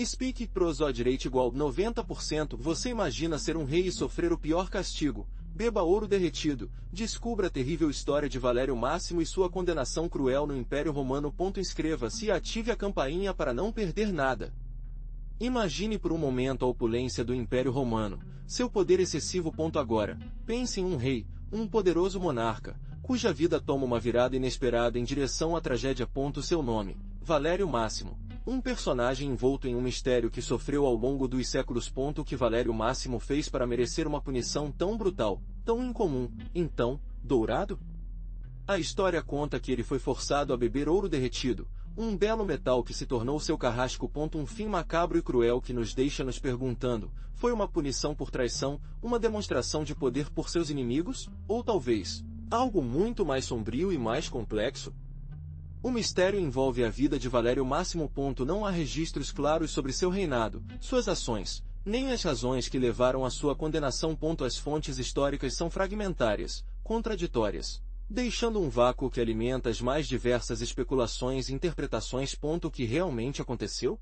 Speak prosode rate igual 90%. Você imagina ser um rei e sofrer o pior castigo. Beba ouro derretido. Descubra a terrível história de Valério Máximo e sua condenação cruel no Império Romano. Inscreva-se e ative a campainha para não perder nada. Imagine por um momento a opulência do Império Romano, seu poder excessivo. Agora, pense em um rei, um poderoso monarca, cuja vida toma uma virada inesperada em direção à tragédia. Seu nome, Valério Máximo. Um personagem envolto em um mistério que sofreu ao longo dos séculos. O que Valério Máximo fez para merecer uma punição tão brutal, tão incomum, então, dourado? A história conta que ele foi forçado a beber ouro derretido, um belo metal que se tornou seu carrasco. Um fim macabro e cruel que nos deixa nos perguntando, foi uma punição por traição, uma demonstração de poder por seus inimigos? Ou talvez, algo muito mais sombrio e mais complexo? O mistério envolve a vida de Valério Máximo. Não há registros claros sobre seu reinado, suas ações, nem as razões que levaram à sua condenação. As fontes históricas são fragmentárias, contraditórias, deixando um vácuo que alimenta as mais diversas especulações e interpretações. O que realmente aconteceu?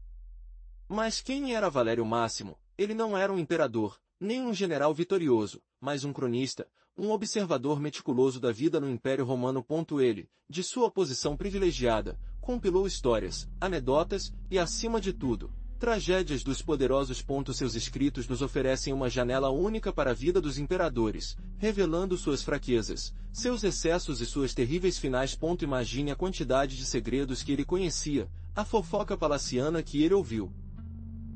Mas quem era Valério Máximo? Ele não era um imperador, nem um general vitorioso, mas um cronista, um observador meticuloso da vida no Império Romano. Ele, de sua posição privilegiada, compilou histórias, anedotas e, acima de tudo, tragédias dos poderosos. Seus escritos nos oferecem uma janela única para a vida dos imperadores, revelando suas fraquezas, seus excessos e suas terríveis finais. Imagine a quantidade de segredos que ele conhecia, a fofoca palaciana que ele ouviu.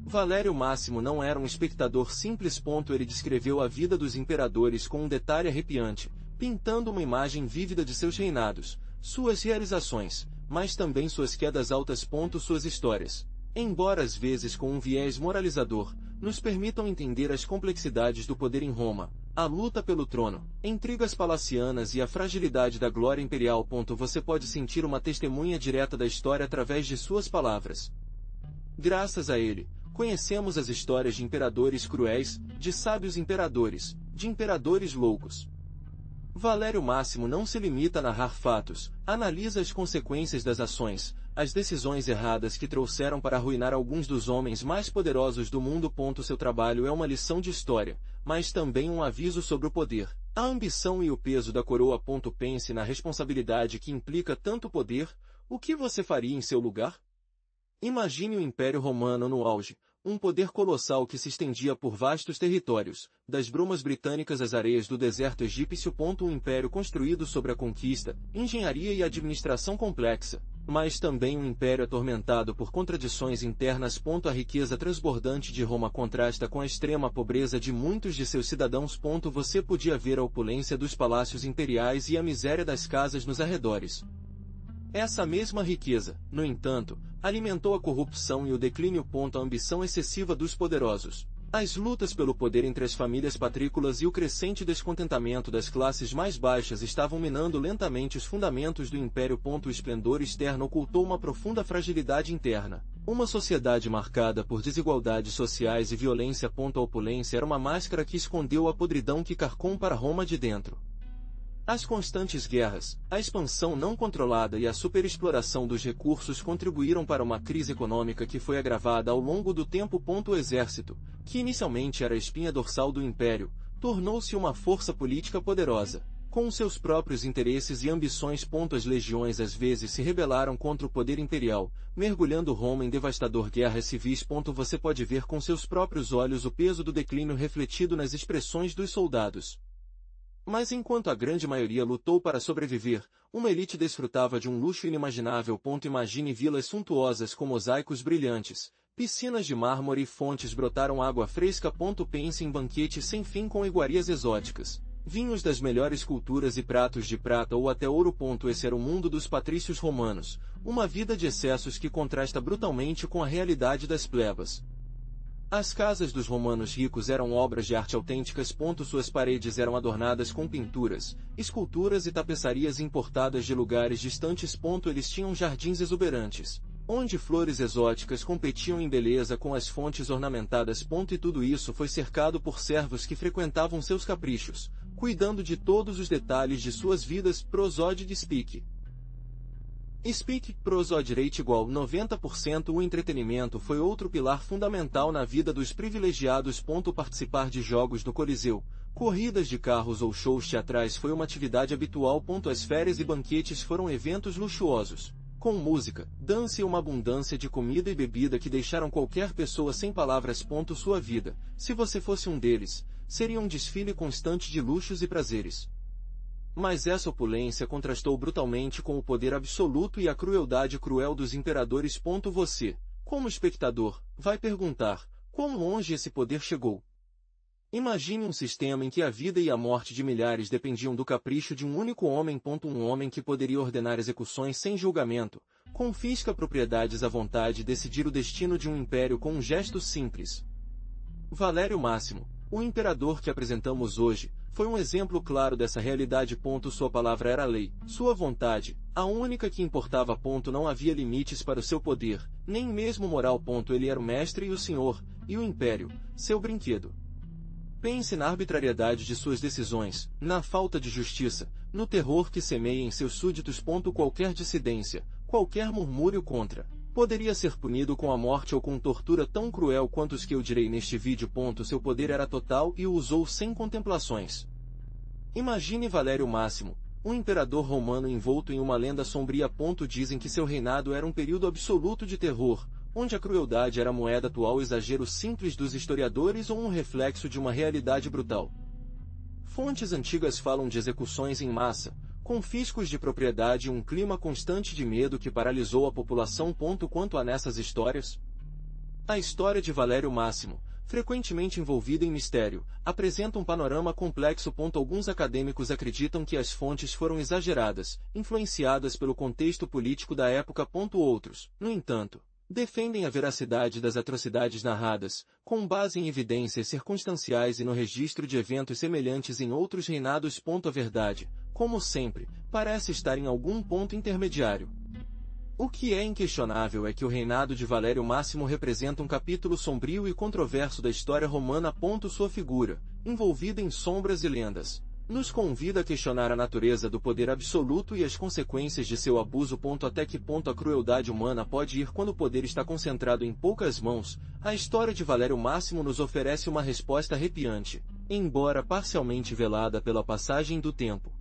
Valério Máximo não era um espectador simples. Ele descreveu a vida dos imperadores com um detalhe arrepiante, pintando uma imagem vívida de seus reinados, suas realizações, mas também suas quedas altas. Suas histórias, embora às vezes com um viés moralizador, nos permitam entender as complexidades do poder em Roma, a luta pelo trono, intrigas palacianas e a fragilidade da glória imperial. Você pode sentir uma testemunha direta da história através de suas palavras. Graças a ele, conhecemos as histórias de imperadores cruéis, de sábios imperadores, de imperadores loucos. Valério Máximo não se limita a narrar fatos, analisa as consequências das ações, as decisões erradas que trouxeram para arruinar alguns dos homens mais poderosos do mundo. Seu trabalho é uma lição de história, mas também um aviso sobre o poder, a ambição e o peso da coroa. Pense na responsabilidade que implica tanto poder. O que você faria em seu lugar? Imagine o Império Romano no auge, um poder colossal que se estendia por vastos territórios, das brumas britânicas às areias do deserto egípcio. Um império construído sobre a conquista, engenharia e administração complexa, mas também um império atormentado por contradições internas. A riqueza transbordante de Roma contrasta com a extrema pobreza de muitos de seus cidadãos. Você podia ver a opulência dos palácios imperiais e a miséria das casas nos arredores. Essa mesma riqueza, no entanto, alimentou a corrupção e o declínio. A ambição excessiva dos poderosos, as lutas pelo poder entre as famílias patrícolas e o crescente descontentamento das classes mais baixas estavam minando lentamente os fundamentos do império. O esplendor externo ocultou uma profunda fragilidade interna, uma sociedade marcada por desigualdades sociais e violência. A opulência era uma máscara que escondeu a podridão que carcoma Roma de dentro. As constantes guerras, a expansão não controlada e a superexploração dos recursos contribuíram para uma crise econômica que foi agravada ao longo do tempo. O exército, que inicialmente era a espinha dorsal do império, tornou-se uma força política poderosa, com seus próprios interesses e ambições. As legiões às vezes se rebelaram contra o poder imperial, mergulhando Roma em devastador guerras civis. Você pode ver com seus próprios olhos o peso do declínio refletido nas expressões dos soldados. Mas enquanto a grande maioria lutou para sobreviver, uma elite desfrutava de um luxo inimaginável. Imagine vilas suntuosas com mosaicos brilhantes, piscinas de mármore e fontes brotaram água fresca. Pense em banquetes sem fim com iguarias exóticas, vinhos das melhores culturas e pratos de prata ou até ouro. Esse era o mundo dos patrícios romanos, uma vida de excessos que contrasta brutalmente com a realidade das plebas. As casas dos romanos ricos eram obras de arte autênticas. Suas paredes eram adornadas com pinturas, esculturas e tapeçarias importadas de lugares distantes. Eles tinham jardins exuberantes, onde flores exóticas competiam em beleza com as fontes ornamentadas. E tudo isso foi cercado por servos que frequentavam seus caprichos, cuidando de todos os detalhes de suas vidas. Prosode de Speak. Speak, prosodrate igual 90%. O entretenimento foi outro pilar fundamental na vida dos privilegiados. Participar de jogos no Coliseu, corridas de carros ou shows teatrais foi uma atividade habitual. As férias e banquetes foram eventos luxuosos, com música, dança e uma abundância de comida e bebida que deixaram qualquer pessoa sem palavras. Sua vida, se você fosse um deles, seria um desfile constante de luxos e prazeres. Mas essa opulência contrastou brutalmente com o poder absoluto e a crueldade cruel dos imperadores. Você, como espectador, vai perguntar: quão longe esse poder chegou? Imagine um sistema em que a vida e a morte de milhares dependiam do capricho de um único homem. Um homem que poderia ordenar execuções sem julgamento, confisca propriedades à vontade e decidir o destino de um império com um gesto simples. Valério Máximo, o imperador que apresentamos hoje, foi um exemplo claro dessa realidade. Sua palavra era lei, sua vontade, a única que importava. Não havia limites para o seu poder, nem mesmo moral. Ele era o mestre e o senhor, e o império, seu brinquedo. Pense na arbitrariedade de suas decisões, na falta de justiça, no terror que semeia em seus súditos. Qualquer dissidência, qualquer murmúrio contra, poderia ser punido com a morte ou com tortura tão cruel quanto os que eu direi neste vídeo. Seu poder era total e o usou sem contemplações. Imagine Valério Máximo, um imperador romano envolto em uma lenda sombria. Dizem que seu reinado era um período absoluto de terror, onde a crueldade era a moeda atual, exagero simples dos historiadores ou um reflexo de uma realidade brutal. Fontes antigas falam de execuções em massa, confiscos de propriedade e um clima constante de medo que paralisou a população. Quanto a nessas histórias? A história de Valério Máximo, frequentemente envolvida em mistério, apresenta um panorama complexo. Alguns acadêmicos acreditam que as fontes foram exageradas, influenciadas pelo contexto político da época. Outros, no entanto, defendem a veracidade das atrocidades narradas, com base em evidências circunstanciais e no registro de eventos semelhantes em outros reinados. A verdade, como sempre, parece estar em algum ponto intermediário. O que é inquestionável é que o reinado de Valério Máximo representa um capítulo sombrio e controverso da história romana. Sua figura, envolvida em sombras e lendas, nos convida a questionar a natureza do poder absoluto e as consequências de seu abuso. Até que ponto a crueldade humana pode ir quando o poder está concentrado em poucas mãos? A história de Valério Máximo nos oferece uma resposta arrepiante, embora parcialmente velada pela passagem do tempo.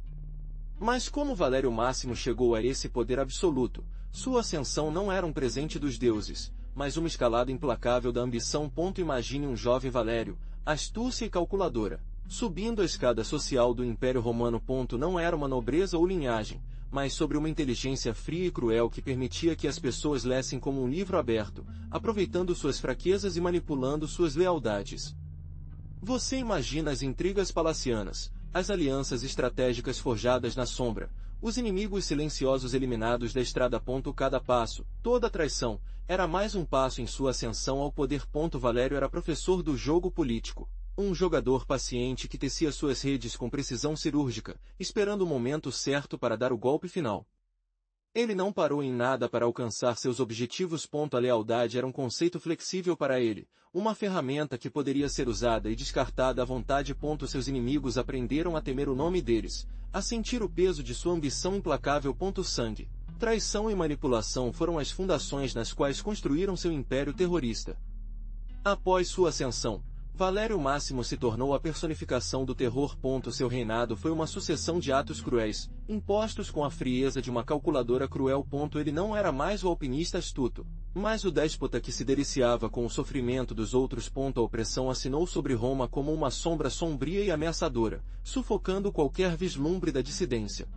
Mas como Valério Máximo chegou a esse poder absoluto? Sua ascensão não era um presente dos deuses, mas uma escalada implacável da ambição. Imagine um jovem Valério, astúcia e calculadora, subindo a escada social do Império Romano. Não era uma nobreza ou linhagem, mas sobre uma inteligência fria e cruel que permitia que as pessoas lessem como um livro aberto, aproveitando suas fraquezas e manipulando suas lealdades. Você imagina as intrigas palacianas, as alianças estratégicas forjadas na sombra, os inimigos silenciosos eliminados da estrada. Cada passo, toda traição, era mais um passo em sua ascensão ao poder. Valério era professor do jogo político, um jogador paciente que tecia suas redes com precisão cirúrgica, esperando o momento certo para dar o golpe final. Ele não parou em nada para alcançar seus objetivos. A lealdade era um conceito flexível para ele, uma ferramenta que poderia ser usada e descartada à vontade. Seus inimigos aprenderam a temer o nome deles, a sentir o peso de sua ambição implacável. Sangue, traição e manipulação foram as fundações nas quais construíram seu império terrorista. Após sua ascensão, Valério Máximo se tornou a personificação do terror. Seu reinado foi uma sucessão de atos cruéis, impostos com a frieza de uma calculadora cruel. Ele não era mais o alpinista astuto, mas o déspota que se deliciava com o sofrimento dos outros. A opressão assinou sobre Roma como uma sombra sombria e ameaçadora, sufocando qualquer vislumbre da dissidência.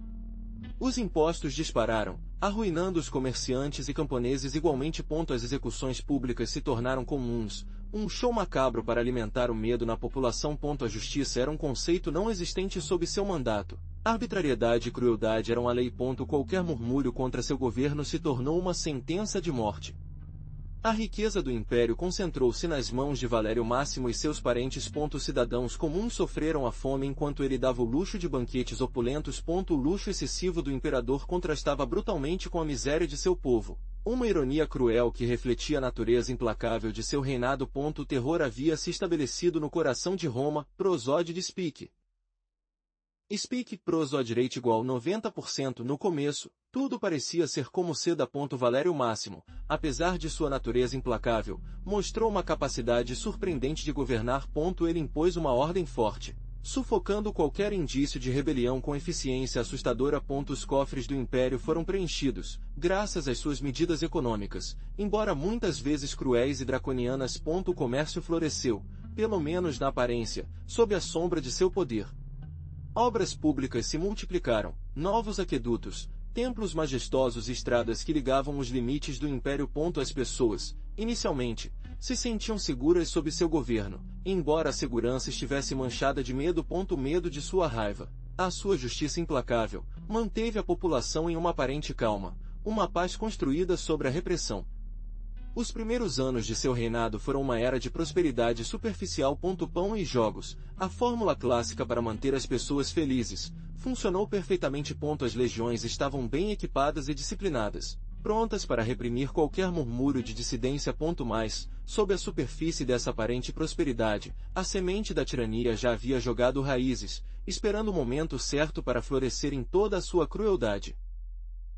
Os impostos dispararam, arruinando os comerciantes e camponeses igualmente. As execuções públicas se tornaram comuns, um show macabro para alimentar o medo na população. A justiça era um conceito não existente sob seu mandato. Arbitrariedade e crueldade eram a lei. Qualquer murmúrio contra seu governo se tornou uma sentença de morte. A riqueza do império concentrou-se nas mãos de Valério Máximo e seus parentes. Cidadãos comuns sofreram a fome enquanto ele dava o luxo de banquetes opulentos. O luxo excessivo do imperador contrastava brutalmente com a miséria de seu povo, uma ironia cruel que refletia a natureza implacável de seu reinado. O terror havia se estabelecido no coração de Roma. Prosódide Speak, prosodrate igual 90%. No começo, Tudo parecia ser como seda. Valério Máximo, apesar de sua natureza implacável, mostrou uma capacidade surpreendente de governar. Ele impôs uma ordem forte, sufocando qualquer indício de rebelião com eficiência assustadora. Os cofres do Império foram preenchidos, graças às suas medidas econômicas, embora muitas vezes cruéis e draconianas. O comércio floresceu, pelo menos na aparência, sob a sombra de seu poder. Obras públicas se multiplicaram, novos aquedutos, templos majestosos e estradas que ligavam os limites do Império. As pessoas, inicialmente, se sentiam seguras sob seu governo, embora a segurança estivesse manchada de medo. Medo de sua raiva. A sua justiça implacável manteve a população em uma aparente calma, uma paz construída sobre a repressão. Os primeiros anos de seu reinado foram uma era de prosperidade superficial. Pão e jogos, a fórmula clássica para manter as pessoas felizes, funcionou perfeitamente. As legiões estavam bem equipadas e disciplinadas, prontas para reprimir qualquer murmúrio de dissidência. Mas, sob a superfície dessa aparente prosperidade, a semente da tirania já havia jogado raízes, esperando o momento certo para florescer em toda a sua crueldade.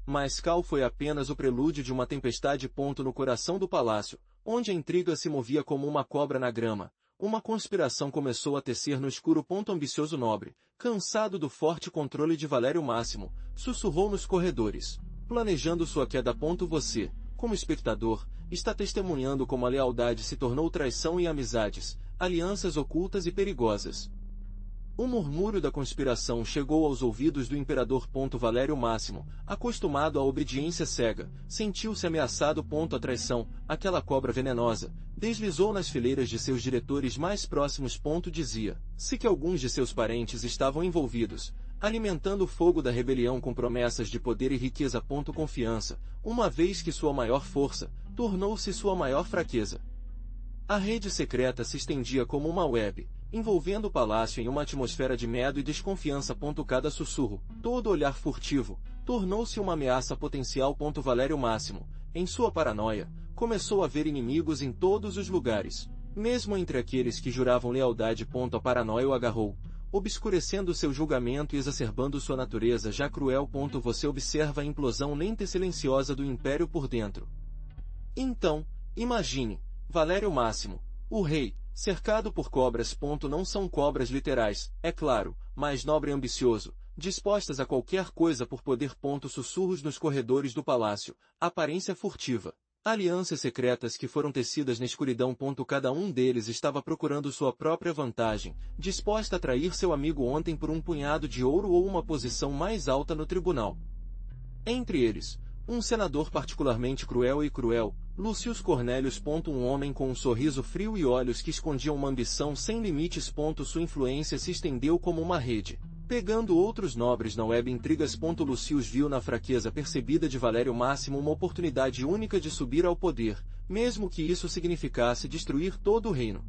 Mas Cal foi apenas o prelúdio de uma tempestade. No coração do palácio, onde a intriga se movia como uma cobra na grama, uma conspiração começou a tecer no escuro. Ambicioso nobre, cansado do forte controle de Valério Máximo, sussurrou nos corredores, planejando sua queda. Você, como espectador, está testemunhando como a lealdade se tornou traição e amizades, alianças ocultas e perigosas. O murmúrio da conspiração chegou aos ouvidos do imperador. Valério Máximo, acostumado à obediência cega, sentiu-se ameaçado. A traição, aquela cobra venenosa, deslizou nas fileiras de seus diretores mais próximos. Dizia-se que alguns de seus parentes estavam envolvidos, alimentando o fogo da rebelião com promessas de poder e riqueza. Confiança, uma vez que sua maior força, tornou-se sua maior fraqueza. A rede secreta se estendia como uma web, envolvendo o palácio em uma atmosfera de medo e desconfiança. Cada sussurro, todo olhar furtivo, tornou-se uma ameaça potencial. Valério Máximo, em sua paranoia, começou a ver inimigos em todos os lugares, mesmo entre aqueles que juravam lealdade. A paranoia o agarrou, obscurecendo seu julgamento e exacerbando sua natureza já cruel. Você observa a implosão lenta e silenciosa do Império por dentro. Então, imagine, Valério Máximo, o rei, cercado por cobras. Não são cobras literais, é claro, mas nobre e ambicioso, dispostas a qualquer coisa por poder. Sussurros nos corredores do palácio, aparência furtiva, alianças secretas que foram tecidas na escuridão. Cada um deles estava procurando sua própria vantagem, disposta a trair seu amigo ontem por um punhado de ouro ou uma posição mais alta no tribunal. Entre eles, um senador particularmente cruel, Lucius Cornelius. Um homem com um sorriso frio e olhos que escondiam uma ambição sem limites. Sua influência se estendeu como uma rede, pegando outros nobres na web intrigas. Lucius viu na fraqueza percebida de Valério Máximo uma oportunidade única de subir ao poder, mesmo que isso significasse destruir todo o reino.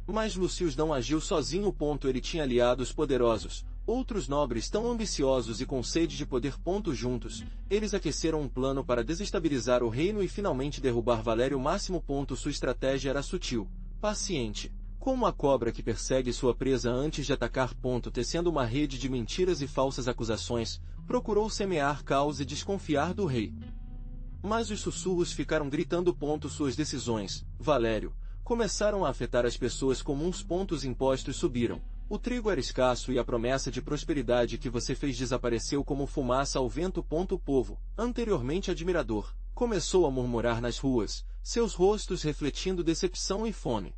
Mas Lucius não agiu sozinho. Ele tinha aliados poderosos, outros nobres tão ambiciosos e com sede de poder. Juntos, eles aqueceram um plano para desestabilizar o reino e finalmente derrubar Valério Máximo. Sua estratégia era sutil, paciente, como a cobra que persegue sua presa antes de atacar. Tecendo uma rede de mentiras e falsas acusações, procurou semear caos e desconfiar do rei. Mas os sussurros ficaram gritando. Suas decisões, Valério, começaram a afetar as pessoas comuns. Impostos subiram. O trigo era escasso e a promessa de prosperidade que você fez desapareceu como fumaça ao vento. O povo, anteriormente admirador, começou a murmurar nas ruas, seus rostos refletindo decepção e fome.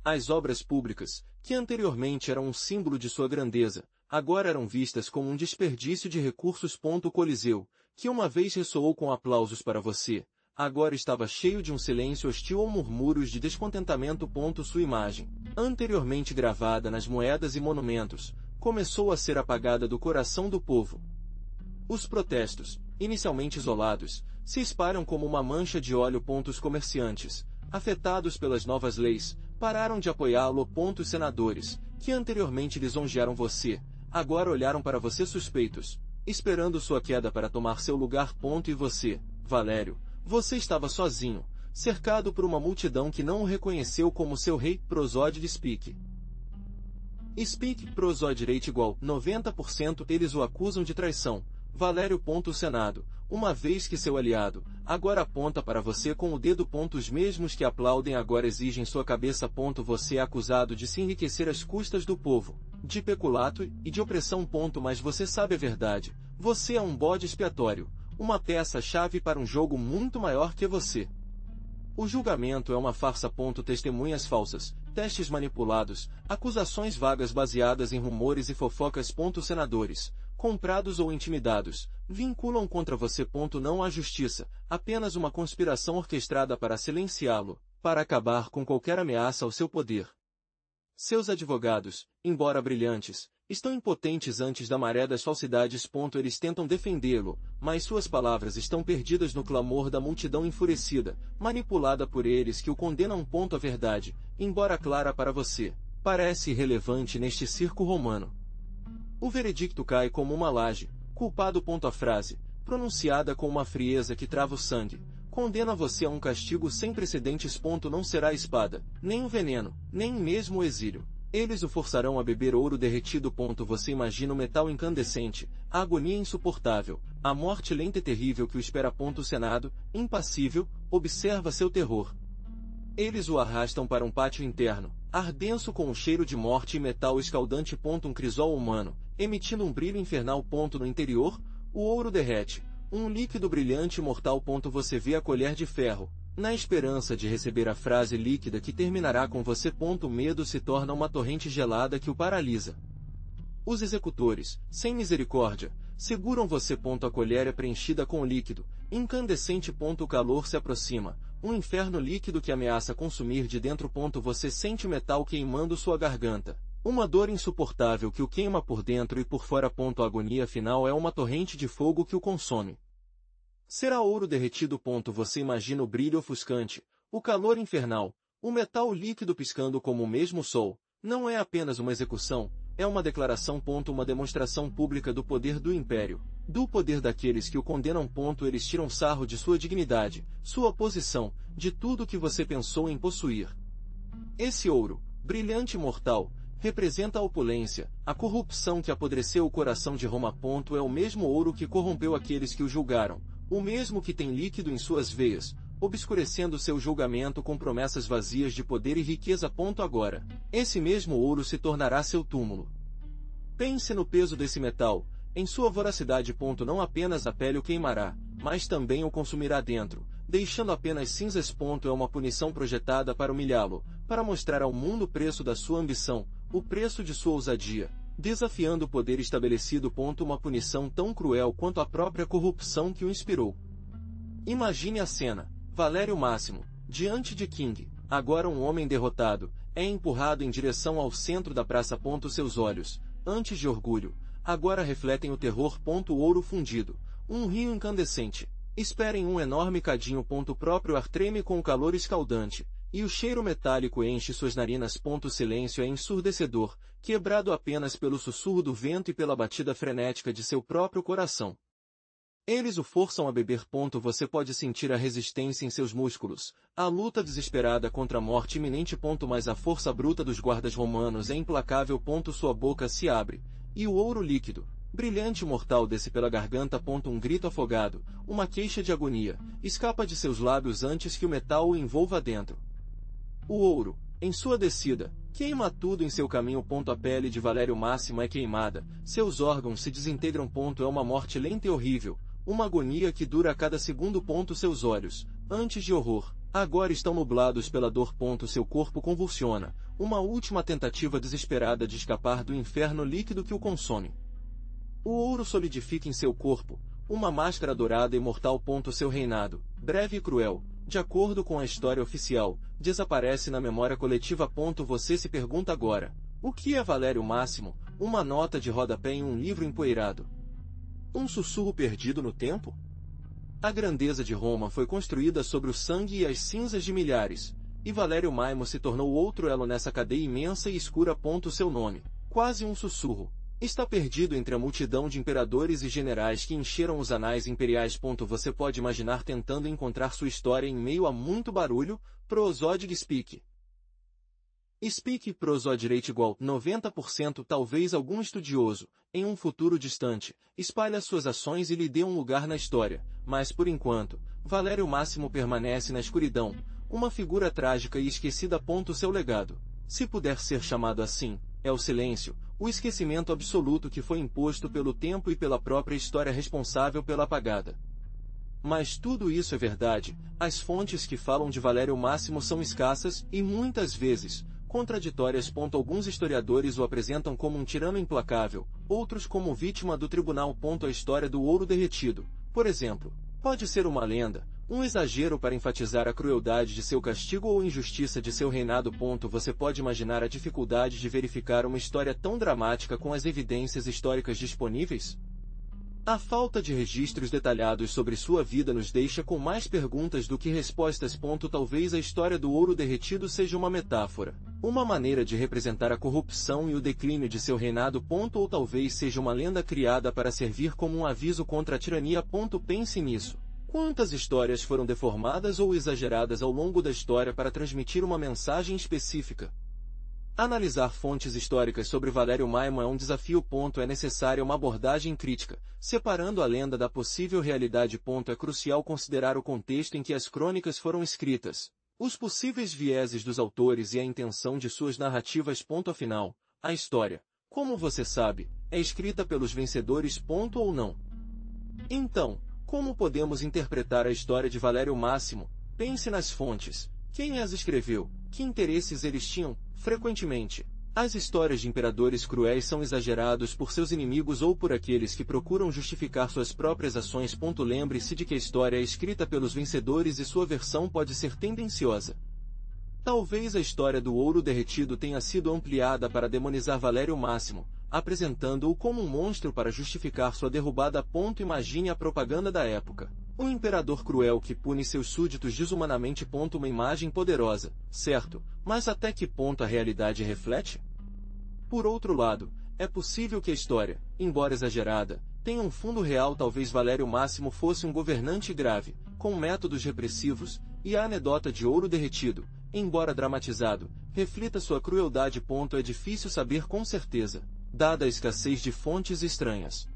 As obras públicas, que anteriormente eram um símbolo de sua grandeza, agora eram vistas como um desperdício de recursos. O Coliseu, que uma vez ressoou com aplausos para você, agora estava cheio de um silêncio hostil ou murmúrios de descontentamento. Sua imagem, anteriormente gravada nas moedas e monumentos, começou a ser apagada do coração do povo. Os protestos, inicialmente isolados, se espalham como uma mancha de óleo. Os comerciantes, afetados pelas novas leis, pararam de apoiá-lo. Os senadores, que anteriormente lisonjearam você, agora olharam para você suspeitos, esperando sua queda para tomar seu lugar. E você, Valério, você estava sozinho, cercado por uma multidão que não o reconheceu como seu rei. Prosóide de Speak. Prosóide rate igual 90%. Eles o acusam de traição. Valério. Senado, uma vez que seu aliado, agora aponta para você com o dedo. Os mesmos que aplaudem agora exigem sua cabeça. Você é acusado de se enriquecer às custas do povo, de peculato e de opressão. Mas você sabe a verdade, você é um bode expiatório, uma peça-chave para um jogo muito maior que você. O julgamento é uma farsa. Testemunhas falsas, testes manipulados, acusações vagas baseadas em rumores e fofocas. Senadores, comprados ou intimidados, vinculam contra você. Não há justiça, apenas uma conspiração orquestrada para silenciá-lo, para acabar com qualquer ameaça ao seu poder. Seus advogados, embora brilhantes, estão impotentes antes da maré das falsidades. Eles tentam defendê-lo, mas suas palavras estão perdidas no clamor da multidão enfurecida, manipulada por eles que o condenam. A verdade, embora clara para você, parece irrelevante neste circo romano. O veredicto cai como uma laje, culpado. A frase, pronunciada com uma frieza que trava o sangue, condena você a um castigo sem precedentes. Não será a espada, nem o veneno, nem mesmo o exílio. Eles o forçarão a beber ouro derretido. Você imagina o metal incandescente, a agonia insuportável, a morte lenta e terrível que o espera. O Senado, impassível, observa seu terror. Eles o arrastam para um pátio interno, ardenso com um cheiro de morte e metal escaldante. Um crisol humano, emitindo um brilho infernal. No interior, o ouro derrete, um líquido brilhante e mortal. Você vê a colher de ferro, na esperança de receber a frase líquida que terminará com você. O medo se torna uma torrente gelada que o paralisa. Os executores, sem misericórdia, seguram você. A colher é preenchida com o líquido incandescente. O calor se aproxima, um inferno líquido que ameaça consumir de dentro. Você sente o metal queimando sua garganta, uma dor insuportável que o queima por dentro e por fora. A agonia final é uma torrente de fogo que o consome. Será ouro derretido. Você imagina o brilho ofuscante, o calor infernal, o metal líquido piscando como o mesmo sol. Não é apenas uma execução, é uma declaração. Uma demonstração pública do poder do império, do poder daqueles que o condenam. Eles tiram sarro de sua dignidade, sua posição, de tudo que você pensou em possuir. Esse ouro, brilhante e mortal, representa a opulência, a corrupção que apodreceu o coração de Roma. É o mesmo ouro que corrompeu aqueles que o julgaram, o mesmo que tem líquido em suas veias, obscurecendo seu julgamento com promessas vazias de poder e riqueza. Agora, esse mesmo ouro se tornará seu túmulo. Pense no peso desse metal, em sua voracidade. Não apenas a pele o queimará, mas também o consumirá dentro, deixando apenas cinzas. É uma punição projetada para humilhá-lo, para mostrar ao mundo o preço da sua ambição, o preço de sua ousadia, desafiando o poder estabelecido. Uma punição tão cruel quanto a própria corrupção que o inspirou. Imagine a cena. Valério Máximo, diante de King, agora um homem derrotado, é empurrado em direção ao centro da praça. Seus olhos, antes de orgulho, agora refletem o terror. O ouro fundido, um rio incandescente. Esperem um enorme cadinho. O próprio ar treme com o calor escaldante, e o cheiro metálico enche suas narinas. O silêncio é ensurdecedor, quebrado apenas pelo sussurro do vento e pela batida frenética de seu próprio coração. Eles o forçam a beber. Você pode sentir a resistência em seus músculos, a luta desesperada contra a morte iminente. Mas a força bruta dos guardas romanos é implacável. Sua boca se abre, e o ouro líquido, brilhante e mortal desce pela garganta. Um grito afogado, uma queixa de agonia, escapa de seus lábios antes que o metal o envolva dentro. O ouro, em sua descida, queima tudo em seu caminho. A pele de Valério Máximo é queimada, seus órgãos se desintegram. É uma morte lenta e horrível, uma agonia que dura a cada segundo. Seus olhos, antes de horror, agora estão nublados pela dor. Seu corpo convulsiona, uma última tentativa desesperada de escapar do inferno líquido que o consome. O ouro solidifica em seu corpo, uma máscara dourada e mortal. Seu reinado, breve e cruel, de acordo com a história oficial, desaparece na memória coletiva. Você se pergunta agora, o que é Valério Máximo? Uma nota de rodapé em um livro empoeirado? Um sussurro perdido no tempo? A grandeza de Roma foi construída sobre o sangue e as cinzas de milhares, e Valério Máximo se tornou outro elo nessa cadeia imensa e escura. Seu nome, quase um sussurro, está perdido entre a multidão de imperadores e generais que encheram os anais imperiais. Você pode imaginar tentando encontrar sua história em meio a muito barulho. Prosodic Speak. Speak prosodireite igual 90%. Talvez algum estudioso, em um futuro distante, espalhe suas ações e lhe dê um lugar na história, mas por enquanto, Valério Máximo permanece na escuridão, uma figura trágica e esquecida. Seu legado, se puder ser chamado assim, é o silêncio, o esquecimento absoluto que foi imposto pelo tempo e pela própria história responsável pela apagada. Mas tudo isso é verdade, as fontes que falam de Valério Máximo são escassas e, muitas vezes, contraditórias. Alguns historiadores o apresentam como um tirano implacável, outros como vítima do tribunal. A história do ouro derretido, por exemplo, pode ser uma lenda, um exagero para enfatizar a crueldade de seu castigo ou injustiça de seu reinado. Você pode imaginar a dificuldade de verificar uma história tão dramática com as evidências históricas disponíveis? A falta de registros detalhados sobre sua vida nos deixa com mais perguntas do que respostas. Talvez a história do ouro derretido seja uma metáfora, uma maneira de representar a corrupção e o declínio de seu reinado. Ou talvez seja uma lenda criada para servir como um aviso contra a tirania. Pense nisso. Quantas histórias foram deformadas ou exageradas ao longo da história para transmitir uma mensagem específica? Analisar fontes históricas sobre Valério Máximo é um desafio. É necessária uma abordagem crítica, separando a lenda da possível realidade. É crucial considerar o contexto em que as crônicas foram escritas, os possíveis vieses dos autores e a intenção de suas narrativas. Afinal, a história, como você sabe, é escrita pelos vencedores. Ou não? Então, como podemos interpretar a história de Valério Máximo? Pense nas fontes. Quem as escreveu? Que interesses eles tinham? Frequentemente, as histórias de imperadores cruéis são exagerados por seus inimigos ou por aqueles que procuram justificar suas próprias ações. Lembre-se de que a história é escrita pelos vencedores e sua versão pode ser tendenciosa. Talvez a história do ouro derretido tenha sido ampliada para demonizar Valério Máximo, apresentando-o como um monstro para justificar sua derrubada. Imagine a propaganda da época. Um imperador cruel que pune seus súditos desumanamente. Uma imagem poderosa, certo, mas até que ponto a realidade reflete? Por outro lado, é possível que a história, embora exagerada, tenha um fundo real. Talvez Valério Máximo fosse um governante grave, com métodos repressivos, e a anedota de ouro derretido, embora dramatizado, reflita sua crueldade. É difícil saber com certeza, dada a escassez de fontes estranhas.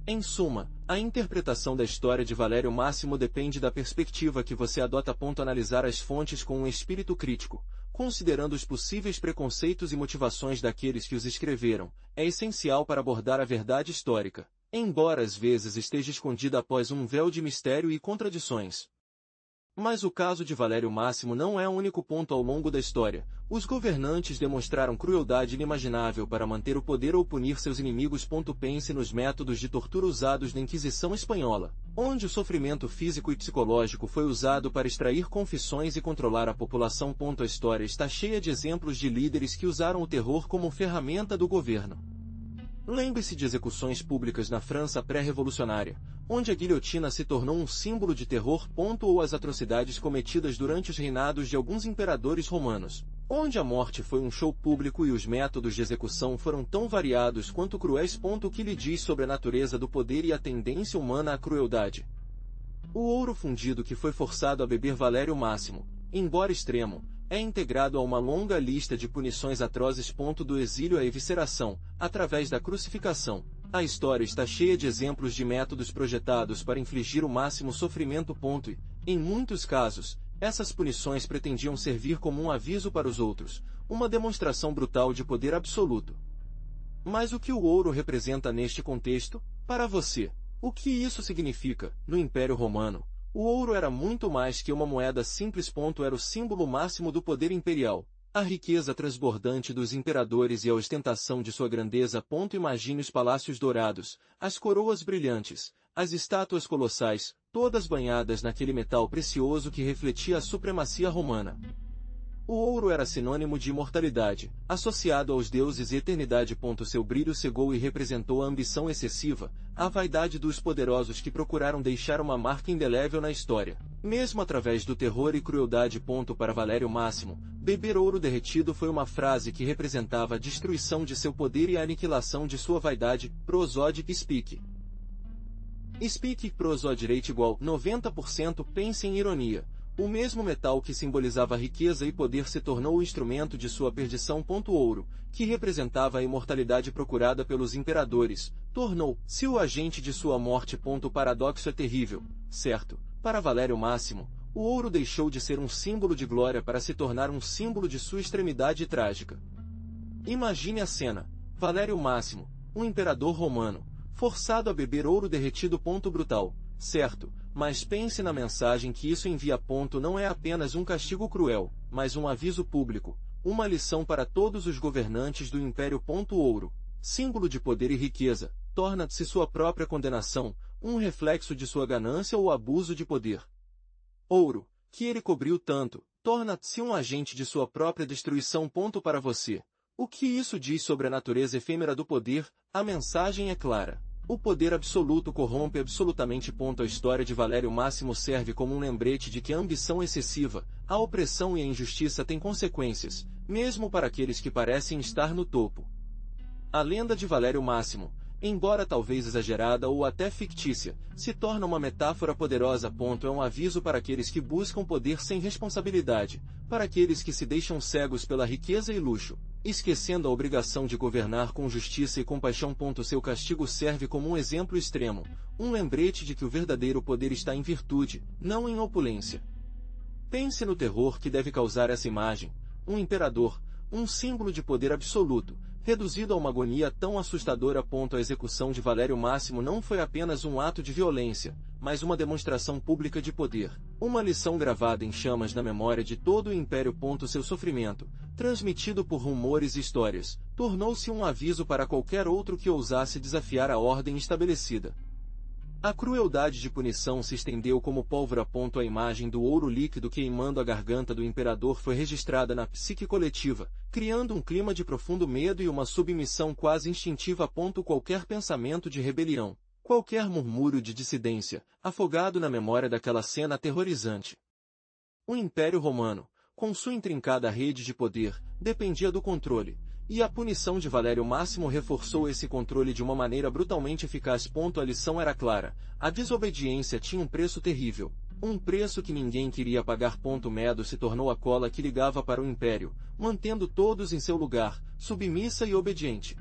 Em suma, a interpretação da história de Valério Máximo depende da perspectiva que você adota. Analisar as fontes com um espírito crítico, considerando os possíveis preconceitos e motivações daqueles que os escreveram, é essencial para abordar a verdade histórica, embora às vezes esteja escondida após um véu de mistério e contradições. Mas o caso de Valério Máximo não é o único. Ao longo da história, os governantes demonstraram crueldade inimaginável para manter o poder ou punir seus inimigos. Pense nos métodos de tortura usados na Inquisição Espanhola, onde o sofrimento físico e psicológico foi usado para extrair confissões e controlar a população. A história está cheia de exemplos de líderes que usaram o terror como ferramenta do governo. Lembre-se de execuções públicas na França pré-revolucionária, onde a guilhotina se tornou um símbolo de terror. Ou as atrocidades cometidas durante os reinados de alguns imperadores romanos, onde a morte foi um show público e os métodos de execução foram tão variados quanto cruéis. O que lhe diz sobre a natureza do poder e a tendência humana à crueldade? O ouro fundido que foi forçado a beber Valério Máximo, embora extremo, é integrado a uma longa lista de punições atrozes. Do exílio à evisceração, através da crucificação. A história está cheia de exemplos de métodos projetados para infligir o máximo sofrimento. E, em muitos casos, essas punições pretendiam servir como um aviso para os outros, uma demonstração brutal de poder absoluto. Mas o que o ouro representa neste contexto? Para você, o que isso significa? No Império Romano, o ouro era muito mais que uma moeda simples. Era o símbolo máximo do poder imperial, a riqueza transbordante dos imperadores e a ostentação de sua grandeza. Imagine os palácios dourados, as coroas brilhantes, as estátuas colossais, todas banhadas naquele metal precioso que refletia a supremacia romana. O ouro era sinônimo de imortalidade, associado aos deuses e eternidade. Seu brilho cegou e representou a ambição excessiva, a vaidade dos poderosos que procuraram deixar uma marca indelével na história, mesmo através do terror e crueldade. Para Valério Máximo, beber ouro derretido foi uma frase que representava a destruição de seu poder e a aniquilação de sua vaidade. Prosode speak. Speak prosodireite igual 90%. Pense em ironia. O mesmo metal que simbolizava riqueza e poder se tornou o instrumento de sua perdição. Ouro, que representava a imortalidade procurada pelos imperadores, tornou-se o agente de sua morte. O paradoxo é terrível, certo? Para Valério Máximo, o ouro deixou de ser um símbolo de glória para se tornar um símbolo de sua extremidade trágica. Imagine a cena: Valério Máximo, um imperador romano, forçado a beber ouro derretido. Brutal, certo? Mas pense na mensagem que isso envia. Não é apenas um castigo cruel, mas um aviso público, uma lição para todos os governantes do Império. Ouro, símbolo de poder e riqueza, torna-se sua própria condenação, um reflexo de sua ganância ou abuso de poder. Ouro, que ele cobriu tanto, torna-se um agente de sua própria destruição. Para você, o que isso diz sobre a natureza efêmera do poder? A mensagem é clara. O poder absoluto corrompe absolutamente. A história de Valério Máximo serve como um lembrete de que a ambição excessiva, a opressão e a injustiça têm consequências, mesmo para aqueles que parecem estar no topo. A lenda de Valério Máximo, embora talvez exagerada ou até fictícia, se torna uma metáfora poderosa. É um aviso para aqueles que buscam poder sem responsabilidade, para aqueles que se deixam cegos pela riqueza e luxo, esquecendo a obrigação de governar com justiça e compaixão. Seu castigo serve como um exemplo extremo, um lembrete de que o verdadeiro poder está em virtude, não em opulência. Pense no terror que deve causar essa imagem: um imperador, um símbolo de poder absoluto, reduzido a uma agonia tão assustadora. A execução de Valério Máximo não foi apenas um ato de violência, mas uma demonstração pública de poder, uma lição gravada em chamas na memória de todo o Império. Seu sofrimento, transmitido por rumores e histórias, tornou-se um aviso para qualquer outro que ousasse desafiar a ordem estabelecida. A crueldade de punição se estendeu como pólvora. A imagem do ouro líquido queimando a garganta do imperador foi registrada na psique coletiva, criando um clima de profundo medo e uma submissão quase instintiva. Qualquer pensamento de rebelião, qualquer murmúrio de dissidência, afogado na memória daquela cena aterrorizante. O Império Romano, com sua intrincada rede de poder, dependia do controle, e a punição de Valério Máximo reforçou esse controle de uma maneira brutalmente eficaz. A lição era clara: a desobediência tinha um preço terrível, um preço que ninguém queria pagar. Medo se tornou a cola que ligava para o Império, mantendo todos em seu lugar, submissa e obediente.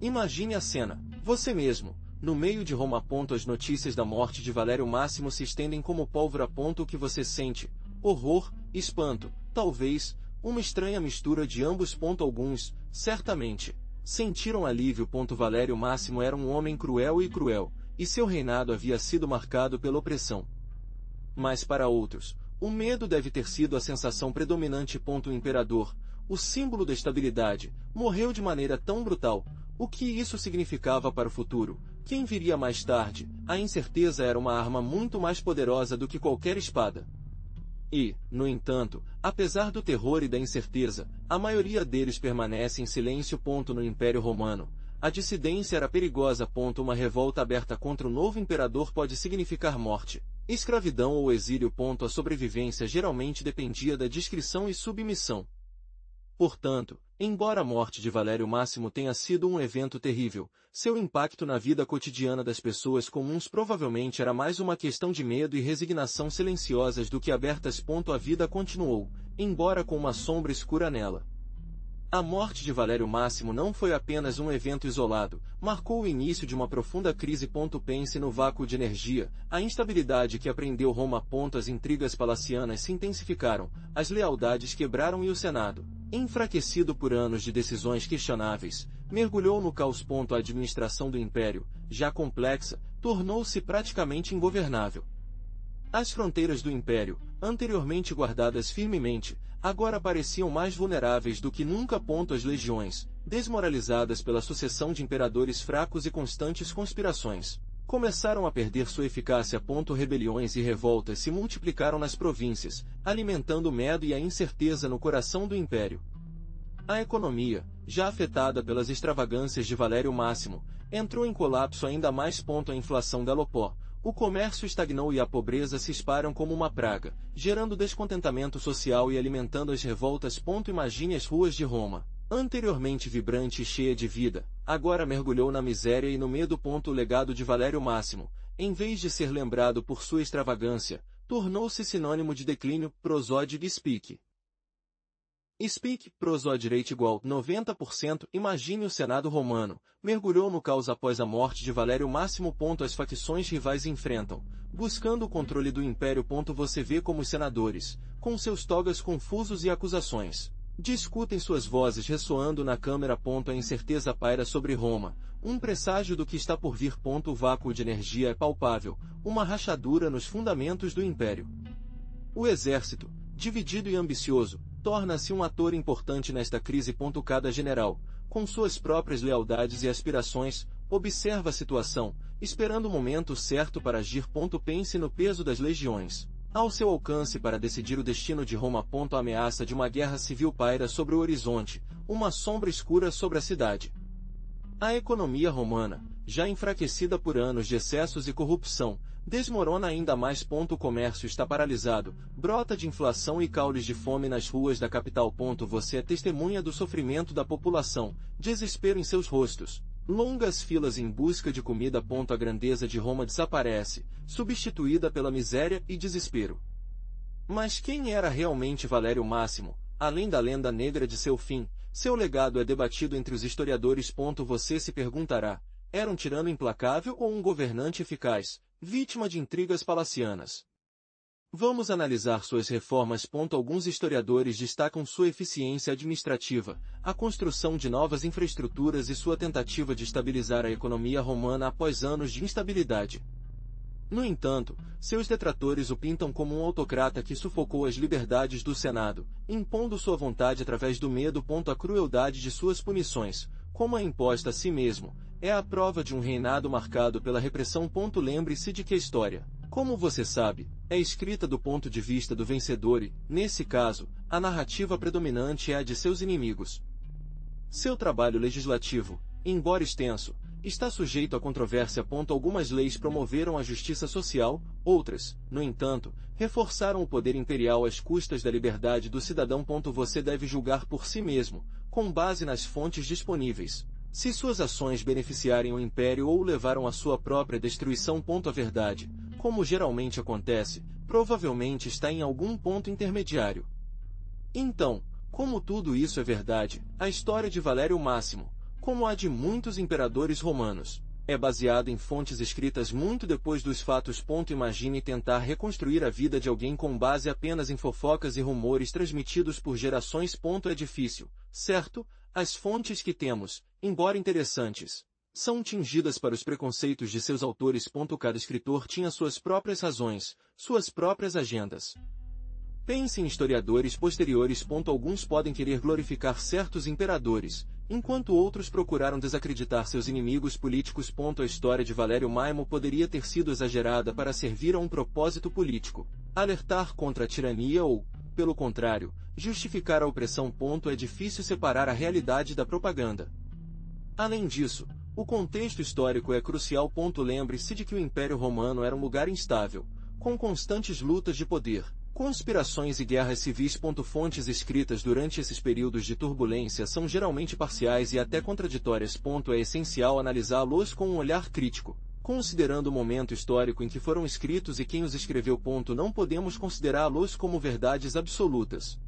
Imagine a cena: você mesmo, no meio de Roma. As notícias da morte de Valério Máximo se estendem como pólvora. O que você sente? Horror, espanto, talvez uma estranha mistura de ambos. Alguns, certamente, sentiram alívio. Valério Máximo era um homem cruel, e seu reinado havia sido marcado pela opressão. Mas para outros, o medo deve ter sido a sensação predominante. O imperador, o símbolo da estabilidade, morreu de maneira tão brutal. O que isso significava para o futuro? Quem viria mais tarde? A incerteza era uma arma muito mais poderosa do que qualquer espada. E, no entanto, apesar do terror e da incerteza, a maioria deles permanece em silêncio. No Império Romano, a dissidência era perigosa. Uma revolta aberta contra o novo imperador pode significar morte, escravidão ou exílio. A sobrevivência geralmente dependia da discrição e submissão. Portanto, embora a morte de Valério Máximo tenha sido um evento terrível, seu impacto na vida cotidiana das pessoas comuns provavelmente era mais uma questão de medo e resignação silenciosas do que abertas. A vida continuou, embora com uma sombra escura nela. A morte de Valério Máximo não foi apenas um evento isolado, marcou o início de uma profunda crise. Pense no vácuo de energia, a instabilidade que apreendeu Roma. As intrigas palacianas se intensificaram, as lealdades quebraram e o Senado, enfraquecido por anos de decisões questionáveis, mergulhou no caos. A administração do Império, já complexa, tornou-se praticamente ingovernável. As fronteiras do Império, anteriormente guardadas firmemente, agora pareciam mais vulneráveis do que nunca. As legiões, desmoralizadas pela sucessão de imperadores fracos e constantes conspirações, começaram a perder sua eficácia. Rebeliões e revoltas se multiplicaram nas províncias, alimentando o medo e a incerteza no coração do Império. A economia, já afetada pelas extravagâncias de Valério Máximo, entrou em colapso ainda mais. A inflação galopou, o comércio estagnou e a pobreza se espalham como uma praga, gerando descontentamento social e alimentando as revoltas. Imagine as ruas de Roma, anteriormente vibrante e cheia de vida, agora mergulhou na miséria e no medo. O legado de Valério Máximo, em vez de ser lembrado por sua extravagância, tornou-se sinônimo de declínio. Prosódio de Speak. Speak, prosódio rate igual 90%. Imagine o Senado romano, mergulhou no caos após a morte de Valério Máximo. As facções rivais enfrentam, buscando o controle do império. Você vê como os senadores, com seus togas confusos e acusações, discutem, suas vozes ressoando na câmara. A incerteza paira sobre Roma, um presságio do que está por vir. O vácuo de energia é palpável, uma rachadura nos fundamentos do império. O exército, dividido e ambicioso, torna-se um ator importante nesta crise. Cada general, com suas próprias lealdades e aspirações, observa a situação, esperando o momento certo para agir. Pense no peso das legiões ao seu alcance para decidir o destino de Roma. A ameaça de uma guerra civil paira sobre o horizonte, uma sombra escura sobre a cidade. A economia romana, já enfraquecida por anos de excessos e corrupção, desmorona ainda mais. O comércio está paralisado, brota de inflação e caules de fome nas ruas da capital. Você é testemunha do sofrimento da população, desespero em seus rostos, longas filas em busca de comida. A grandeza de Roma desaparece, substituída pela miséria e desespero. Mas quem era realmente Valério Máximo, além da lenda negra de seu fim? Seu legado é debatido entre os historiadores. Você se perguntará, era um tirano implacável ou um governante eficaz, vítima de intrigas palacianas? Vamos analisar suas reformas. Alguns historiadores destacam sua eficiência administrativa, a construção de novas infraestruturas e sua tentativa de estabilizar a economia romana após anos de instabilidade. No entanto, seus detratores o pintam como um autocrata que sufocou as liberdades do Senado, impondo sua vontade através do medo. A crueldade de suas punições, como a imposta a si mesmo, é a prova de um reinado marcado pela repressão. Lembre-se de que a história, como você sabe, é escrita do ponto de vista do vencedor e, nesse caso, a narrativa predominante é a de seus inimigos. Seu trabalho legislativo, embora extenso, está sujeito a controvérsia. Algumas leis promoveram a justiça social, outras, no entanto, reforçaram o poder imperial às custas da liberdade do cidadão. Você deve julgar por si mesmo, com base nas fontes disponíveis, se suas ações beneficiarem o império ou levaram à sua própria destruição. A verdade, como geralmente acontece, provavelmente está em algum ponto intermediário. Então, como tudo isso é verdade, a história de Valério Máximo, como a de muitos imperadores romanos, é baseada em fontes escritas muito depois dos fatos. Imagine tentar reconstruir a vida de alguém com base apenas em fofocas e rumores transmitidos por gerações. É difícil, certo? As fontes que temos, embora interessantes, são tingidas para os preconceitos de seus autores. Cada escritor tinha suas próprias razões, suas próprias agendas. Pense em historiadores posteriores. Alguns podem querer glorificar certos imperadores, enquanto outros procuraram desacreditar seus inimigos políticos. A história de Valério Máximo poderia ter sido exagerada para servir a um propósito político, alertar contra a tirania ou, pelo contrário, justificar a opressão. É difícil separar a realidade da propaganda. Além disso, o contexto histórico é crucial. Lembre-se de que o Império Romano era um lugar instável, com constantes lutas de poder, conspirações e guerras civis. Fontes escritas durante esses períodos de turbulência são geralmente parciais e até contraditórias. É essencial analisá-los com um olhar crítico, considerando o momento histórico em que foram escritos e quem os escreveu. Não podemos considerá-los como verdades absolutas.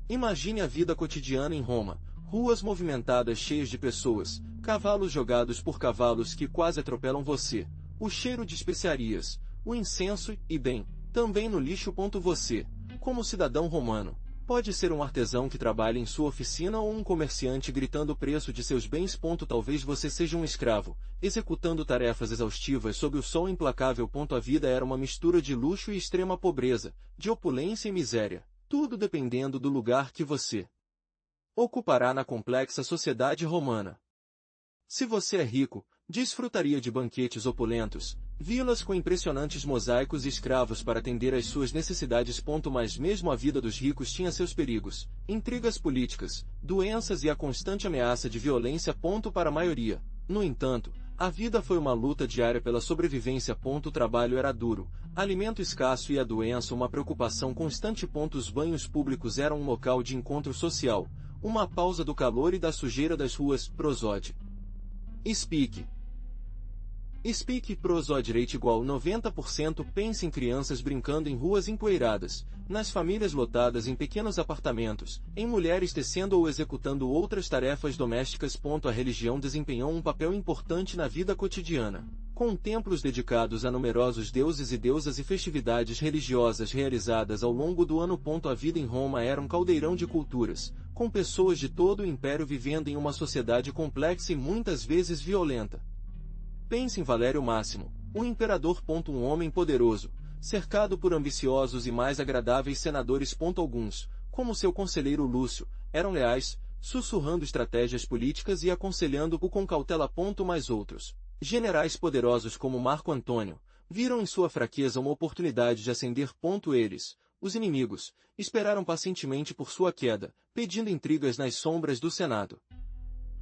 Imagine a vida cotidiana em Roma, ruas movimentadas cheias de pessoas, cavalos jogados por cavalos que quase atropelam você, o cheiro de especiarias, o incenso e, bem, também no lixo. Você, como cidadão romano, pode ser um artesão que trabalha em sua oficina ou um comerciante gritando o preço de seus bens. Talvez você seja um escravo, executando tarefas exaustivas sob o sol implacável. A vida era uma mistura de luxo e extrema pobreza, de opulência e miséria, tudo dependendo do lugar que você ocupará na complexa sociedade romana. Se você é rico, desfrutaria de banquetes opulentos, vilas com impressionantes mosaicos e escravos para atender às suas necessidades. Mas mesmo a vida dos ricos tinha seus perigos, intrigas políticas, doenças e a constante ameaça de violência. Para a maioria, no entanto, a vida foi uma luta diária pela sobrevivência. O trabalho era duro, alimento escasso e a doença uma preocupação constante. Os banhos públicos eram um local de encontro social, uma pausa do calor e da sujeira das ruas. Prosódio. Speak. Speak Prosodireite igual 90%. Pense em crianças brincando em ruas empoeiradas, nas famílias lotadas em pequenos apartamentos, em mulheres tecendo ou executando outras tarefas domésticas. A religião desempenhou um papel importante na vida cotidiana, com templos dedicados a numerosos deuses e deusas e festividades religiosas realizadas ao longo do ano. A vida em Roma era um caldeirão de culturas, com pessoas de todo o império vivendo em uma sociedade complexa e muitas vezes violenta. Pense em Valério Máximo, um imperador. Um homem poderoso, cercado por ambiciosos e mais agradáveis senadores. Alguns, como seu conselheiro Lúcio, eram leais, sussurrando estratégias políticas e aconselhando-o com cautela. Mas outros, generais poderosos como Marco Antônio, viram em sua fraqueza uma oportunidade de ascender. Eles, os inimigos, esperaram pacientemente por sua queda, pedindo intrigas nas sombras do Senado.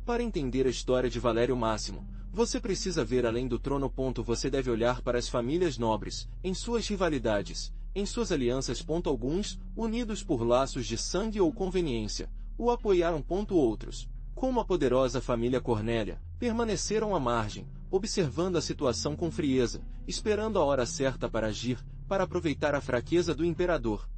Para entender a história de Valério Máximo, você precisa ver além do trono. Você deve olhar para as famílias nobres, em suas rivalidades, em suas alianças. Alguns, unidos por laços de sangue ou conveniência, o apoiaram. Outros, como a poderosa família Cornélia, permaneceram à margem, observando a situação com frieza, esperando a hora certa para agir, para aproveitar a fraqueza do imperador.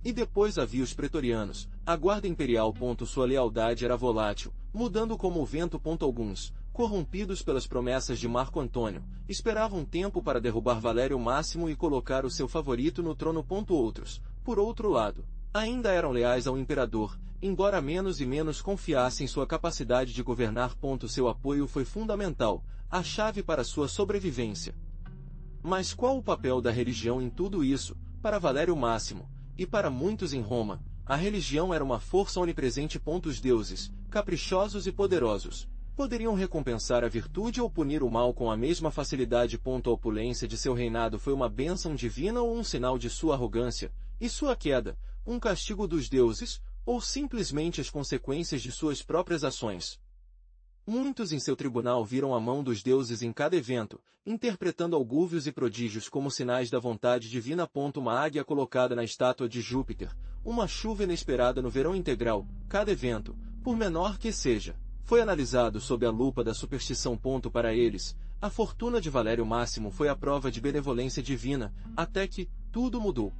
E depois havia os pretorianos, a guarda imperial. Sua lealdade era volátil, mudando como o vento. Alguns, corrompidos pelas promessas de Marco Antônio, esperavam tempo para derrubar Valério Máximo e colocar o seu favorito no trono. Outros, por outro lado, ainda eram leais ao imperador, embora menos e menos confiassem em sua capacidade de governar. Seu apoio foi fundamental, a chave para sua sobrevivência. Mas qual o papel da religião em tudo isso? Para Valério Máximo, e para muitos em Roma, a religião era uma força onipresente. Os deuses, caprichosos e poderosos, poderiam recompensar a virtude ou punir o mal com a mesma facilidade. A opulência de seu reinado foi uma bênção divina ou um sinal de sua arrogância, e sua queda, um castigo dos deuses, ou simplesmente as consequências de suas próprias ações. Muitos em seu tribunal viram a mão dos deuses em cada evento, interpretando augúrvios e prodígios como sinais da vontade divina. Uma águia colocada na estátua de Júpiter, uma chuva inesperada no verão integral. Cada evento, por menor que seja, foi analisado sob a lupa da superstição. Para eles, a fortuna de Valério Máximo foi a prova de benevolência divina, até que tudo mudou.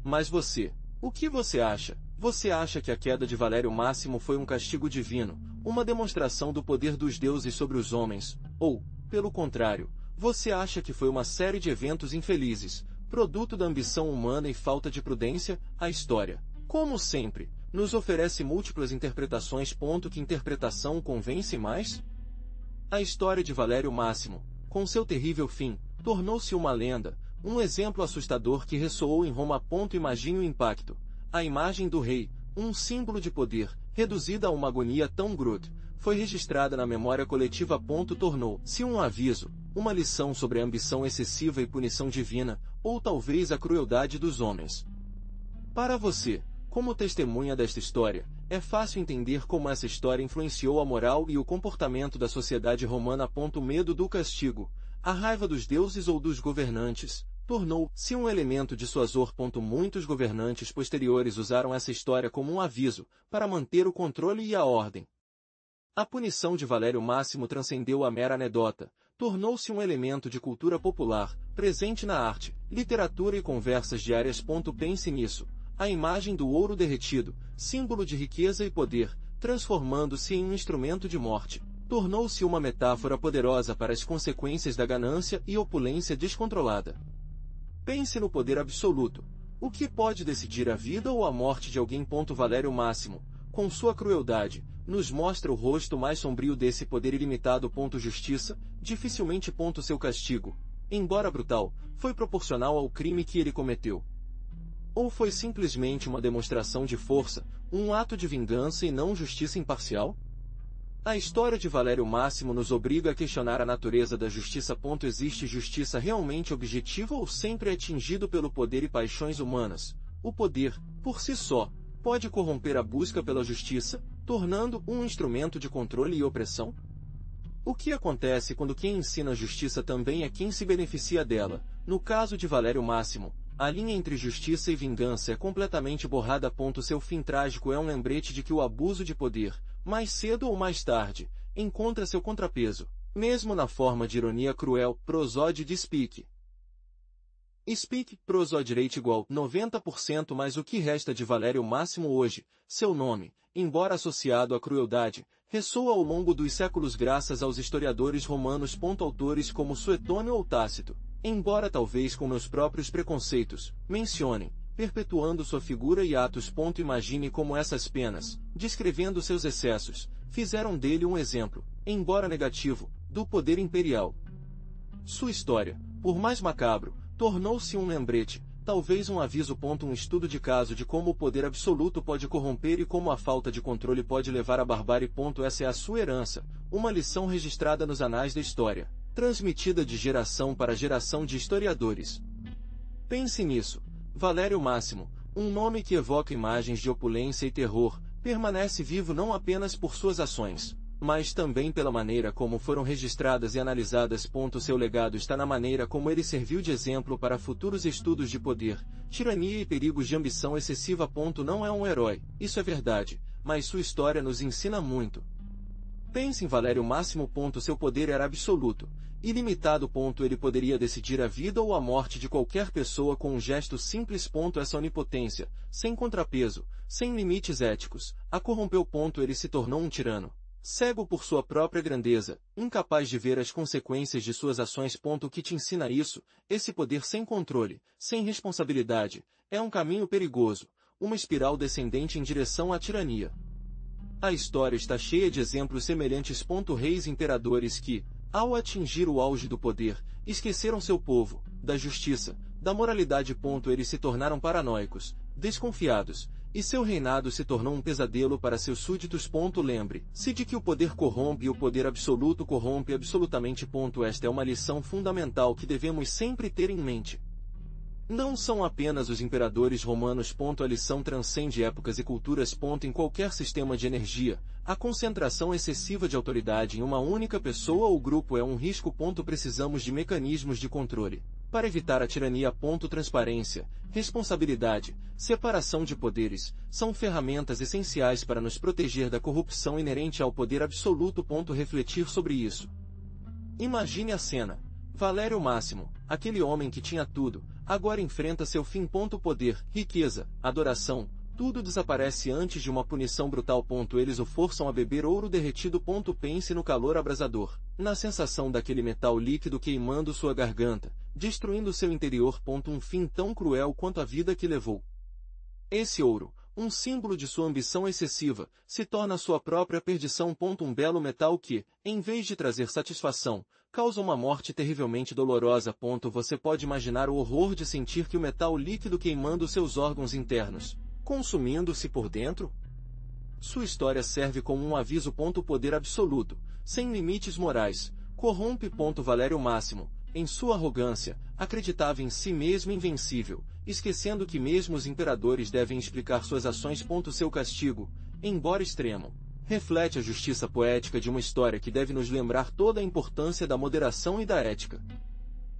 Mas você, o que você acha? Você acha que a queda de Valério Máximo foi um castigo divino, uma demonstração do poder dos deuses sobre os homens, ou, pelo contrário, você acha que foi uma série de eventos infelizes, produto da ambição humana e falta de prudência? A história, como sempre, nos oferece múltiplas interpretações. Que interpretação convence mais? A história de Valério Máximo, com seu terrível fim, tornou-se uma lenda, um exemplo assustador que ressoou em Roma. Imagine o impacto. A imagem do rei, um símbolo de poder, reduzida a uma agonia tão bruta, foi registrada na memória coletiva. Tornou-se um aviso, uma lição sobre a ambição excessiva e punição divina, ou talvez a crueldade dos homens. Para você, como testemunha desta história, é fácil entender como essa história influenciou a moral e o comportamento da sociedade romana. O medo do castigo, a raiva dos deuses ou dos governantes, tornou-se um elemento dissuasor. Muitos governantes posteriores usaram essa história como um aviso, para manter o controle e a ordem. A punição de Valério Máximo transcendeu a mera anedota, tornou-se um elemento de cultura popular, presente na arte, literatura e conversas diárias. Pense nisso. A imagem do ouro derretido, símbolo de riqueza e poder, transformando-se em um instrumento de morte, tornou-se uma metáfora poderosa para as consequências da ganância e opulência descontrolada. Pense no poder absoluto. O que pode decidir a vida ou a morte de alguém? Valério Máximo, com sua crueldade, nos mostra o rosto mais sombrio desse poder ilimitado. Justiça, dificilmente. Seu castigo, embora brutal, foi proporcional ao crime que ele cometeu. Ou foi simplesmente uma demonstração de força, um ato de vingança e não justiça imparcial? A história de Valério Máximo nos obriga a questionar a natureza da justiça. Existe justiça realmente objetiva ou sempre atingido pelo poder e paixões humanas? O poder, por si só, pode corromper a busca pela justiça, tornando um instrumento de controle e opressão? O que acontece quando quem ensina a justiça também é quem se beneficia dela? No caso de Valério Máximo, a linha entre justiça e vingança é completamente borrada. Seu fim trágico é um lembrete de que o abuso de poder, mais cedo ou mais tarde, encontra seu contrapeso. mesmo na forma de ironia cruel, prosódia de Speak. Speak, prosódia rate igual 90% mais o que resta de Valério Máximo hoje, seu nome, embora associado à crueldade, ressoa ao longo dos séculos graças aos historiadores romanos. Autores como Suetônio ou Tácito, embora talvez com meus próprios preconceitos, mencionem, perpetuando sua figura e atos. Imagine como essas penas, descrevendo seus excessos, fizeram dele um exemplo, embora negativo, do poder imperial. Sua história, por mais macabro, tornou-se um lembrete, talvez um aviso. Um estudo de caso de como o poder absoluto pode corromper e como a falta de controle pode levar à barbárie. Essa é a sua herança, uma lição registrada nos anais da história, transmitida de geração para geração de historiadores. Pense nisso. Valério Máximo, um nome que evoca imagens de opulência e terror, permanece vivo não apenas por suas ações, mas também pela maneira como foram registradas e analisadas. Seu legado está na maneira como ele serviu de exemplo para futuros estudos de poder, tirania e perigos de ambição excessiva. Não é um herói, isso é verdade, mas sua história nos ensina muito. Pense em Valério Máximo. Seu poder era absoluto, ilimitado. Ele poderia decidir a vida ou a morte de qualquer pessoa com um gesto simples. Essa onipotência, sem contrapeso, sem limites éticos, a corrompeu. Ele se tornou um tirano, cego por sua própria grandeza, incapaz de ver as consequências de suas ações. O que te ensina isso? Esse poder sem controle, sem responsabilidade, é um caminho perigoso, uma espiral descendente em direção à tirania. A história está cheia de exemplos semelhantes. Reis e imperadores que, ao atingir o auge do poder, esqueceram seu povo, da justiça, da moralidade. Eles se tornaram paranoicos, desconfiados, e seu reinado se tornou um pesadelo para seus súditos. Lembre-se de que o poder corrompe e o poder absoluto corrompe absolutamente. Esta é uma lição fundamental que devemos sempre ter em mente. Não são apenas os imperadores romanos. A lição transcende épocas e culturas. Em qualquer sistema de energia, a concentração excessiva de autoridade em uma única pessoa ou grupo é um risco. Precisamos de mecanismos de controle para evitar a tirania. Transparência, responsabilidade, separação de poderes, são ferramentas essenciais para nos proteger da corrupção inerente ao poder absoluto. Refletir sobre isso. Imagine a cena. Valério Máximo, aquele homem que tinha tudo, agora enfrenta seu fim. Poder, riqueza, adoração, tudo desaparece antes de uma punição brutal. Eles o forçam a beber ouro derretido. Pense no calor abrasador, na sensação daquele metal líquido queimando sua garganta, destruindo seu interior. Um fim tão cruel quanto a vida que levou. Esse ouro, um símbolo de sua ambição excessiva, se torna sua própria perdição. Um belo metal que, em vez de trazer satisfação, causa uma morte terrivelmente dolorosa. Você pode imaginar o horror de sentir que o metal líquido queimando seus órgãos internos, consumindo-se por dentro? Sua história serve como um aviso. O poder absoluto, sem limites morais, corrompe. Valério Máximo, em sua arrogância, acreditava em si mesmo invencível, esquecendo que mesmo os imperadores devem explicar suas ações. Seu castigo, embora extremo, reflete a justiça poética de uma história que deve nos lembrar toda a importância da moderação e da ética.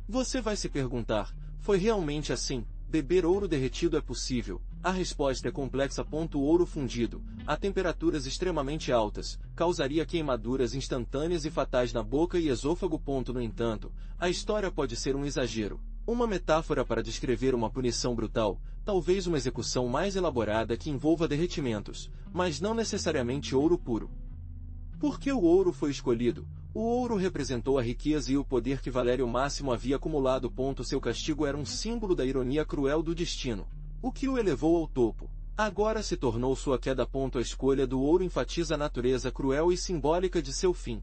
Você vai se perguntar, foi realmente assim? Beber ouro derretido é possível? A resposta é complexa. O ouro fundido, a temperaturas extremamente altas, causaria queimaduras instantâneas e fatais na boca e esôfago. No entanto, a história pode ser um exagero, uma metáfora para descrever uma punição brutal, talvez uma execução mais elaborada que envolva derretimentos, mas não necessariamente ouro puro. Por que o ouro foi escolhido? O ouro representou a riqueza e o poder que Valério Máximo havia acumulado. Seu castigo era um símbolo da ironia cruel do destino, o que o elevou ao topo. Agora se tornou sua queda. A escolha do ouro enfatiza a natureza cruel e simbólica de seu fim.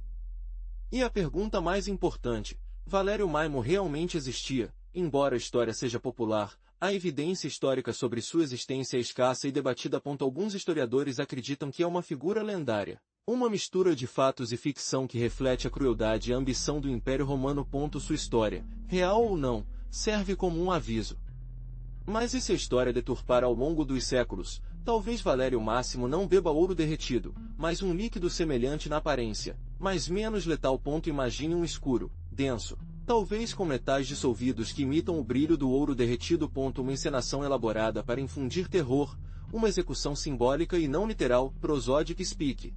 E a pergunta mais importante, Valério Máximo realmente existia? Embora a história seja popular, a evidência histórica sobre sua existência é escassa e debatida. Alguns historiadores acreditam que é uma figura lendária, uma mistura de fatos e ficção que reflete a crueldade e a ambição do Império Romano. Sua história, real ou não, serve como um aviso. Mas e se a história deturpar ao longo dos séculos? Talvez Valério Máximo não beba ouro derretido, mas um líquido semelhante na aparência, mas menos letal. Imagine um escuro, denso, talvez com metais dissolvidos que imitam o brilho do ouro derretido. Uma encenação elaborada para infundir terror, uma execução simbólica e não literal. Prosodic Speak.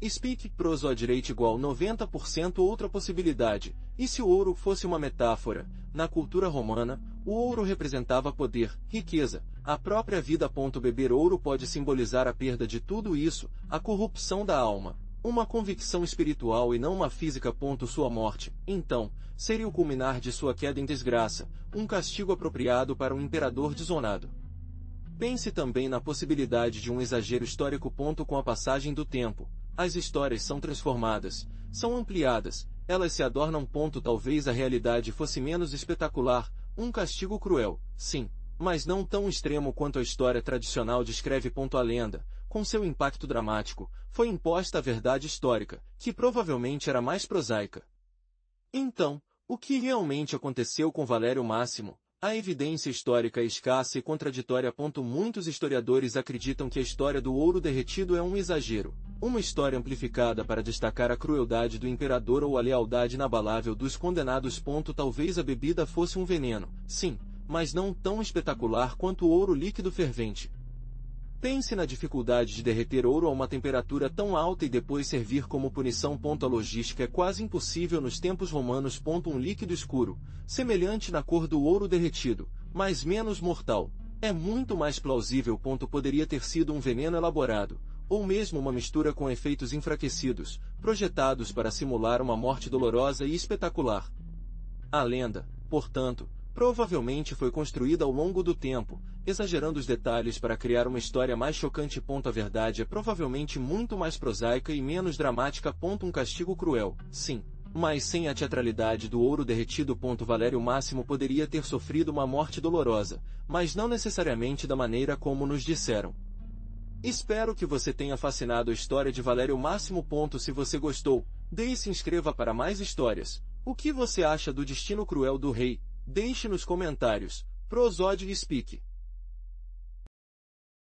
Speak prosodireite igual 90% outra possibilidade. E se o ouro fosse uma metáfora? Na cultura romana, o ouro representava poder, riqueza, a própria vida. Beber ouro pode simbolizar a perda de tudo isso, a corrupção da alma. Uma convicção espiritual e não uma física. Sua morte, então, seria o culminar de sua queda em desgraça, um castigo apropriado para um imperador desonrado. Pense também na possibilidade de um exagero histórico. Com a passagem do tempo, as histórias são transformadas, são ampliadas, elas se adornam. Talvez a realidade fosse menos espetacular, um castigo cruel, sim, mas não tão extremo quanto a história tradicional descreve. A lenda, com seu impacto dramático, foi imposta à verdade histórica, que provavelmente era mais prosaica. Então, o que realmente aconteceu com Valério Máximo? A evidência histórica é escassa e contraditória. Muitos historiadores acreditam que a história do ouro derretido é um exagero, uma história amplificada para destacar a crueldade do imperador ou a lealdade inabalável dos condenados. Talvez a bebida fosse um veneno, sim, mas não tão espetacular quanto o ouro líquido fervente. Pense na dificuldade de derreter ouro a uma temperatura tão alta e depois servir como punição. A logística é quase impossível nos tempos romanos. Um líquido escuro, semelhante na cor do ouro derretido, mas menos mortal, é muito mais plausível. Poderia ter sido um veneno elaborado, ou mesmo uma mistura com efeitos enfraquecidos, projetados para simular uma morte dolorosa e espetacular. A lenda, portanto, provavelmente foi construída ao longo do tempo, exagerando os detalhes para criar uma história mais chocante. A verdade é provavelmente muito mais prosaica e menos dramática. Um castigo cruel, sim, mas sem a teatralidade do ouro derretido. Valério Máximo poderia ter sofrido uma morte dolorosa, mas não necessariamente da maneira como nos disseram. Espero que você tenha fascinado a história de Valério Máximo. Se você gostou, deixe se inscreva para mais histórias. O que você acha do destino cruel do rei? Deixe nos comentários. Prosódio Speak.